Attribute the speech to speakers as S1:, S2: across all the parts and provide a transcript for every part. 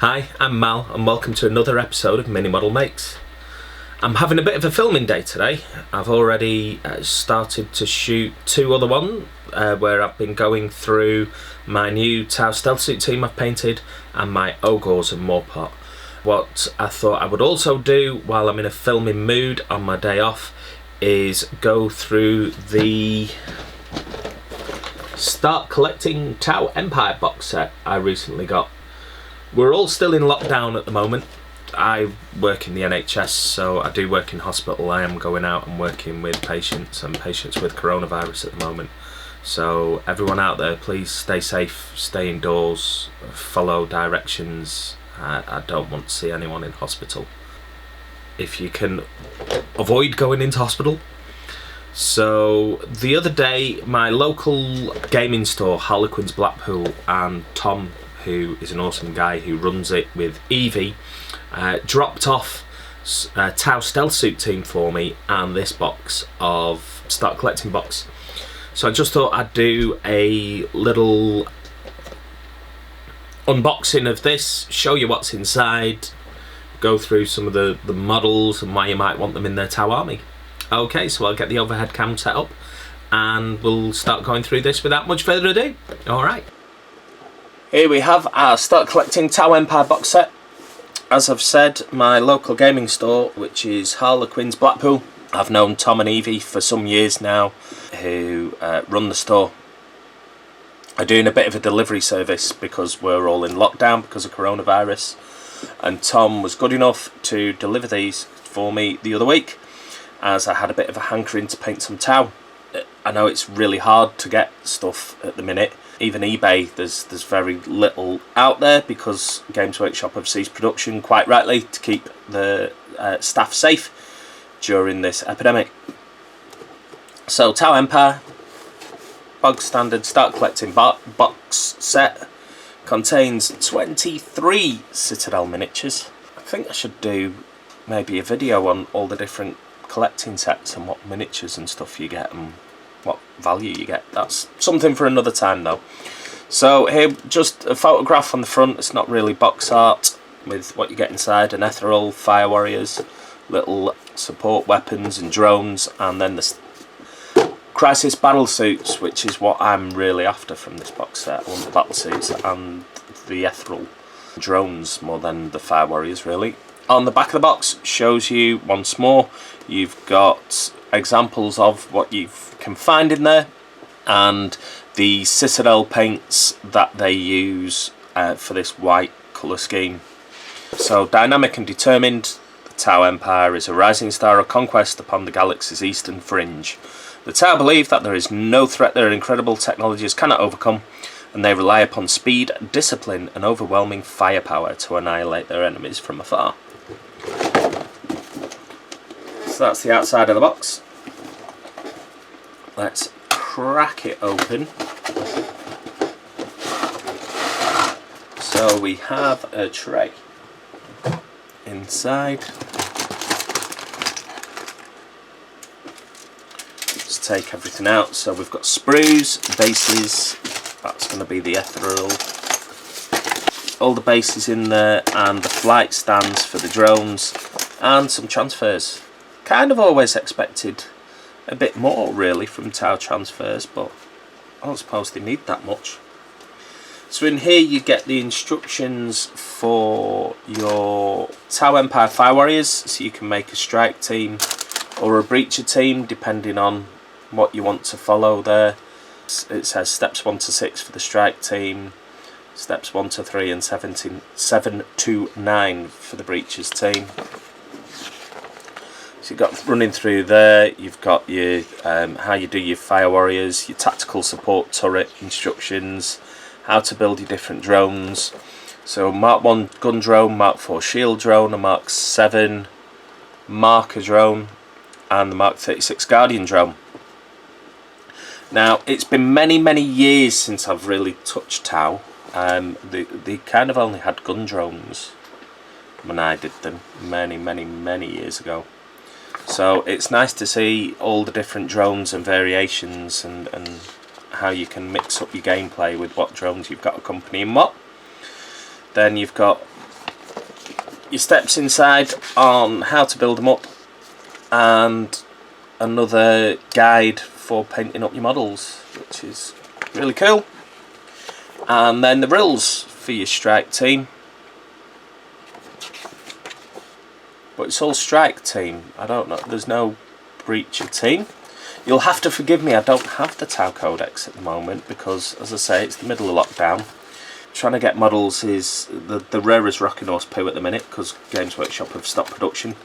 S1: Hi, I'm Mal and welcome to another episode of Mini Model Makes. I'm having a bit of a filming day today. I've already started to shoot two other ones where I've been going through my new Tau stealth suit team I've painted and my Ogres and Morpot. What I thought I would also do while I'm in a filming mood on my day off is go through the Start Collecting Tau Empire box set I recently got. We're all still in lockdown at the moment. I work in the NHS, so I do work in hospital. I am going out and working with patients and patients with coronavirus at the moment. So everyone out there, please stay safe, stay indoors, follow directions. I don't want to see anyone in hospital. If you can avoid going into hospital. So the other day, my local gaming store, Harlequins Blackpool, and Tom, who is an awesome guy who runs it with Evie, dropped off a Tau stealth suit team for me and this box of Start Collecting box. So I just thought I'd do a little unboxing of this, show you what's inside, go through some of the models and why you might want them in their Tau army. Okay, so I'll get the overhead cam set up and we'll start going through this without much further ado. Alright. Here we have our Start Collecting Tau Empire box set. As I've said, my local gaming store, which is Harlequins Blackpool. I've known Tom and Evie for some years now, who run the store. Are doing a bit of a delivery service because we're all in lockdown because of coronavirus. And Tom was good enough to deliver these for me the other week, as I had a bit of a hankering to paint some Tau. I know it's really hard to get stuff at the minute. Even eBay, there's very little out there because Games Workshop have ceased production, quite rightly, to keep the staff safe during this epidemic. So Tau Empire, bog standard Start Collecting box set, contains 23 Citadel miniatures. I think I should do maybe a video on all the different collecting sets and what miniatures and stuff you get and what value you get. That's something for another time though. So here, just a photograph on the front. It's not really box art with what you get inside: an ethereal, fire warriors, little support weapons and drones, and then the crisis battle suits, which is what I'm really after from this box set. I want the battle suits and the ethereal drones more than the fire warriors really. On the back of the box shows you once more, you've got examples of what you can find in there and the Citadel paints that they use for this white colour scheme. So dynamic and determined, the Tau Empire is a rising star of conquest upon the galaxy's eastern fringe. The Tau believe that there is no threat their incredible technologies cannot overcome, and they rely upon speed, discipline and overwhelming firepower to annihilate their enemies from afar. So that's the outside of the box. Let's crack it open. So we have a tray inside. Let's take everything out. So we've got sprues, bases, that's going to be the ethereal, all the bases in there, and the flight stands for the drones, and some transfers. Kind of always expected a bit more really from Tau transfers, but I don't suppose they need that much. So in here you get the instructions for your Tau Empire Fire Warriors, so you can make a strike team or a breacher team depending on what you want to follow there. It says steps 1 to 6 for the strike team, steps 1 to 3 and 7 to 9 for the breachers team. So you've got running through there, you've got your how you do your fire warriors, your tactical support turret instructions, how to build your different drones. So Mark 1 gun drone, Mark 4 shield drone, a Mark 7 marker drone, and the Mark 36 guardian drone. Now it's been many years since I've really touched Tau. They kind of only had gun drones when I did them many years ago. So it's nice to see all the different drones and variations and how you can mix up your gameplay with what drones you've got accompanying what. Then you've got your steps inside on how to build them up, and another guide for painting up your models, which is really cool. And then the rules for your strike team, but it's all strike team. I don't know, there's no breacher team. You'll have to forgive me, I don't have the Tau Codex at the moment because, as I say, it's the middle of lockdown. Trying to get models is the rarest rocking horse poo at the minute because Games Workshop have stopped production,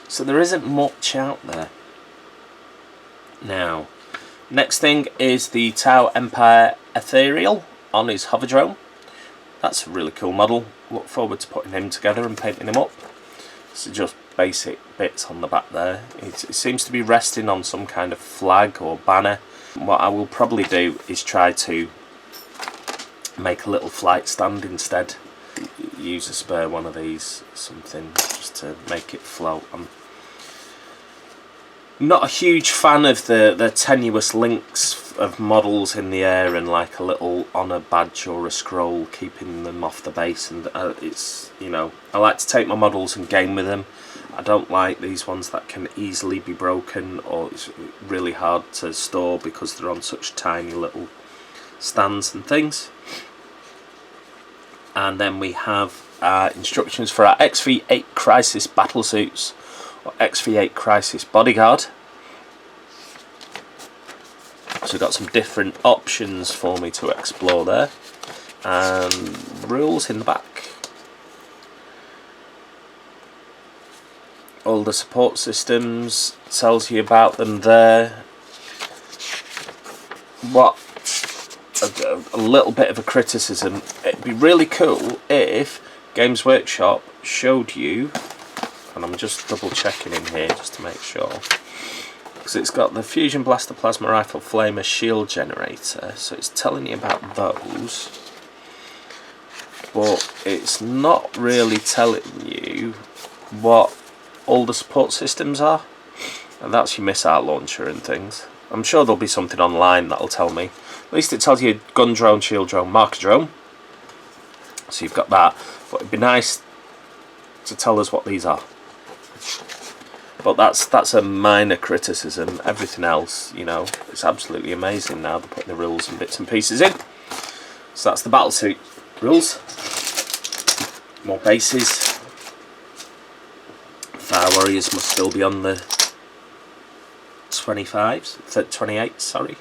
S1: so there isn't much out there. Now, next thing is the Tau Empire Ethereal on his Hoverdrome. That's a really cool model. Look forward to putting him together and painting him up. So just basic bits on the back there. It seems to be resting on some kind of flag or banner. What I will probably do is try to make a little flight stand instead. Use a spare one of these, something, just to make it float. I'm not a huge fan of the tenuous links of models in the air and like a little honour badge or a scroll keeping them off the base, and it's, you know, I like to take my models and game with them. I don't like these ones that can easily be broken or it's really hard to store because they're on such tiny little stands and things. And then we have instructions for our XV8 Crisis Battlesuits, or XV8 Crisis Bodyguard. So we've got some different options for me to explore there, and rules in the back. All the support systems, tells you about them there. What a little bit of a criticism, it'd be really cool if Games Workshop showed you, and I'm just double checking in here just to make sure, because it's got the Fusion Blaster Plasma Rifle Flamer Shield Generator, so it's telling you about those, but it's not really telling you what all the support systems are, and that's your missile launcher and things. I'm sure there'll be something online that'll tell me. At least it tells you gun drone, shield drone, marker drone, so you've got that, but it'd be nice to tell us what these are. But that's a minor criticism. Everything else, you know, it's absolutely amazing now. They're putting the rules and bits and pieces in. So that's the battlesuit rules. More bases. Fire Warriors must still be on the 28, sorry.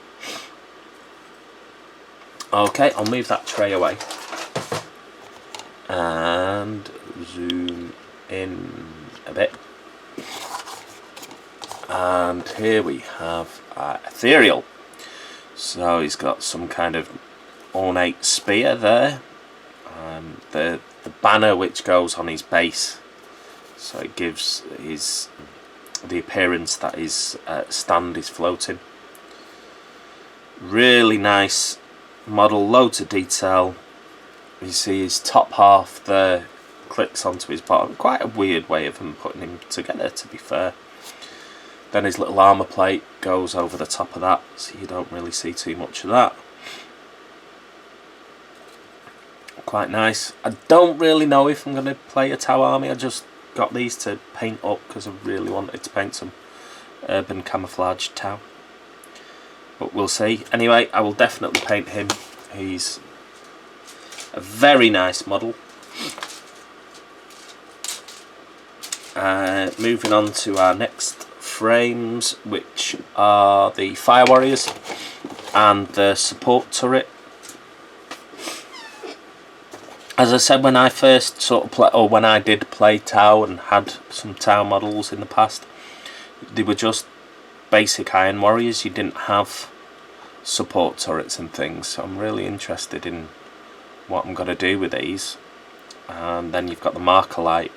S1: Okay, I'll move that tray away and zoom in a bit. And here we have Ethereal. So he's got some kind of ornate spear there. The banner which goes on his base, so it gives the appearance that his stand is floating. Really nice model, loads of detail. You see his top half there clicks onto his bottom. Quite a weird way of him putting him together, to be fair. Then his little armour plate goes over the top of that, so you don't really see too much of that. Quite nice. I don't really know if I'm going to play a Tau army. I just got these to paint up because I really wanted to paint some urban camouflage Tau. But we'll see. Anyway, I will definitely paint him. He's a very nice model. Moving on to our next frames, which are the Fire Warriors and the support turret. As I said, when I first when I did play Tau and had some Tau models in the past, they were just basic Iron Warriors. You didn't have support turrets and things, so I'm really interested in what I'm going to do with these. And then you've got the marker light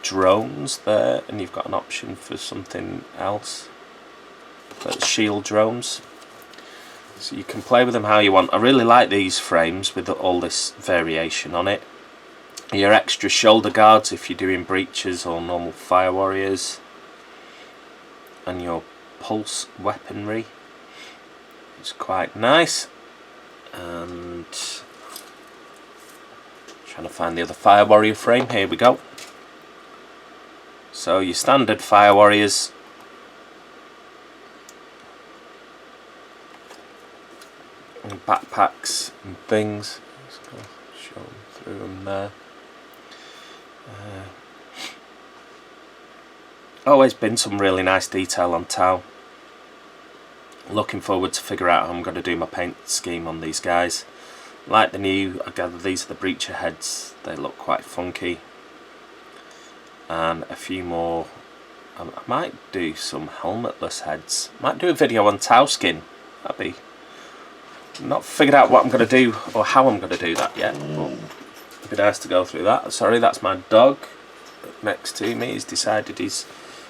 S1: drones there, and you've got an option for something else, that's shield drones, so you can play with them how you want. I really like these frames with all this variation on it. Your extra shoulder guards if you're doing breaches or normal Fire Warriors, and your pulse weaponry. It's quite nice. And trying to find the other Fire Warrior frame. Here we go. So your standard Fire Warriors. And backpacks and things. Just gonna show them through them there. Always been some really nice detail on Tau. Looking forward to figure out how I'm going to do my paint scheme on these guys. Like the new, I gather these are the breacher heads. They look quite funky. And a few more. I might do some helmetless heads. Might do a video on Tau skin. That'd be. Not figured out what I'm going to do or how I'm going to do that yet. But it'd be nice to go through that. Sorry, that's my dog next to me. He's decided he's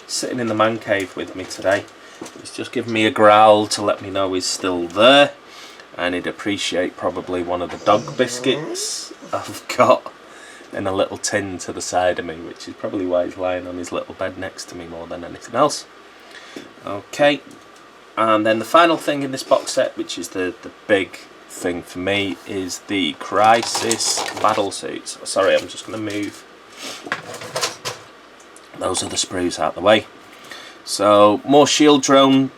S1: sitting in the man cave with me today. He's just given me a growl to let me know he's still there, and he'd appreciate probably one of the dog biscuits I've got in a little tin to the side of me, which is probably why he's lying on his little bed next to me more than anything else. Okay, and then the final thing in this box set, which is the big thing for me, is the Crisis battle suits. Sorry, I'm just going to move. Those are the sprues out the way. So more shield drone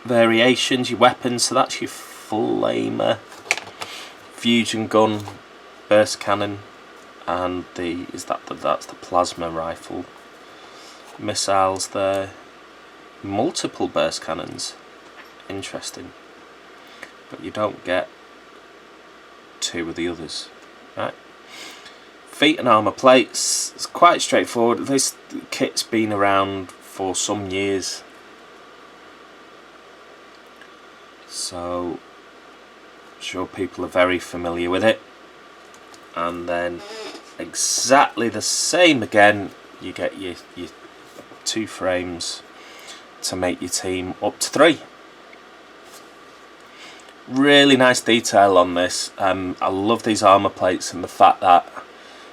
S1: variations, your weapons. So that's your flamer, fusion gun, burst cannon, and that's the plasma rifle. Missiles there, multiple burst cannons. Interesting, but you don't get two of the others, right? Feet and armour plates. It's quite straightforward. This kit's been around for some years, so I'm sure people are very familiar with it. And then exactly the same again, you get your 2 frames to make your team up to 3. Really nice detail on this. I love these armour plates and the fact that,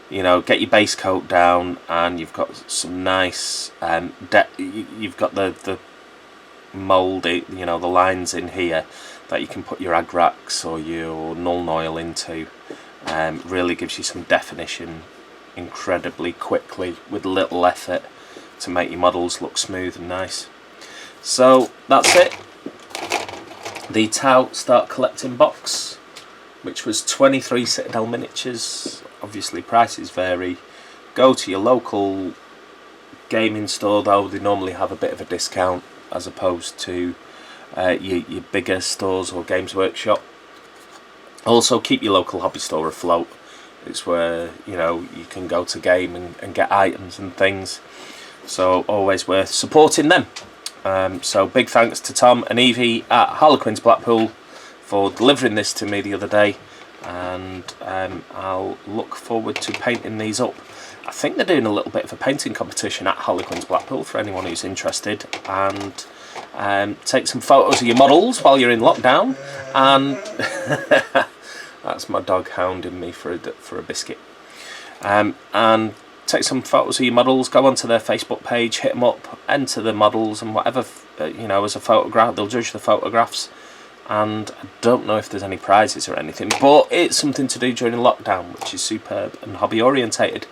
S1: you know, get your base coat down and you've got some nice you've got the mouldy, you know, the lines in here that you can put your agrax or your Nuln Oil into. Really gives you some definition incredibly quickly with little effort to make your models look smooth and nice. So that's it. The Tau Start Collecting box, which was 23 Citadel miniatures. Obviously prices vary. Go to your local gaming store though, they normally have a bit of a discount as opposed to your bigger stores or Games Workshop. Also keep your local hobby store afloat. It's where, you know, you can go to game and get items and things, so always worth supporting them. So big thanks to Tom and Evie at Harlequins Blackpool for delivering this to me the other day, and I'll look forward to painting these up. I think they're doing a little bit of a painting competition at Harlequins Blackpool for anyone who's interested, and take some photos of your models while you're in lockdown. And that's my dog hounding me for a biscuit. And take some photos of your models, go onto their Facebook page, hit them up, enter the models and whatever, you know, as a photograph. They'll judge the photographs, and I don't know if there's any prizes or anything, but it's something to do during lockdown, which is superb and hobby orientated.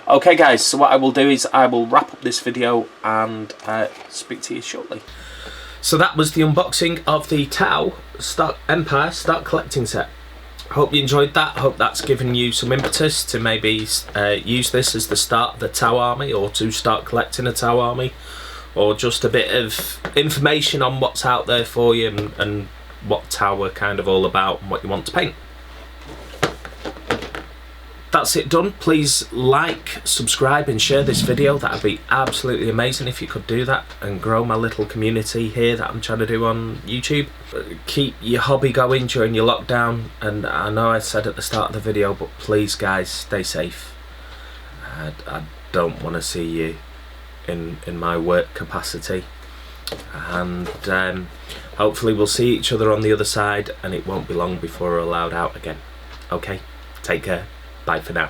S1: Okay guys, so what I will do is I will wrap up this video and speak to you shortly. So that was the unboxing of the Tau Empire Start Collecting set. Hope you enjoyed that. Hope that's given you some impetus to maybe use this as the start of the Tau army, or to start collecting a Tau army, or just a bit of information on what's out there for you and what Tau are kind of all about and what you want to paint. That's it done. Please like, subscribe and share this video. That would be absolutely amazing if you could do that and grow my little community here that I'm trying to do on YouTube. Keep your hobby going during your lockdown, and I know I said at the start of the video, but please guys, stay safe. I don't want to see you in my work capacity, and hopefully we'll see each other on the other side, and it won't be long before we're allowed out again. Okay, take care. Bye for now.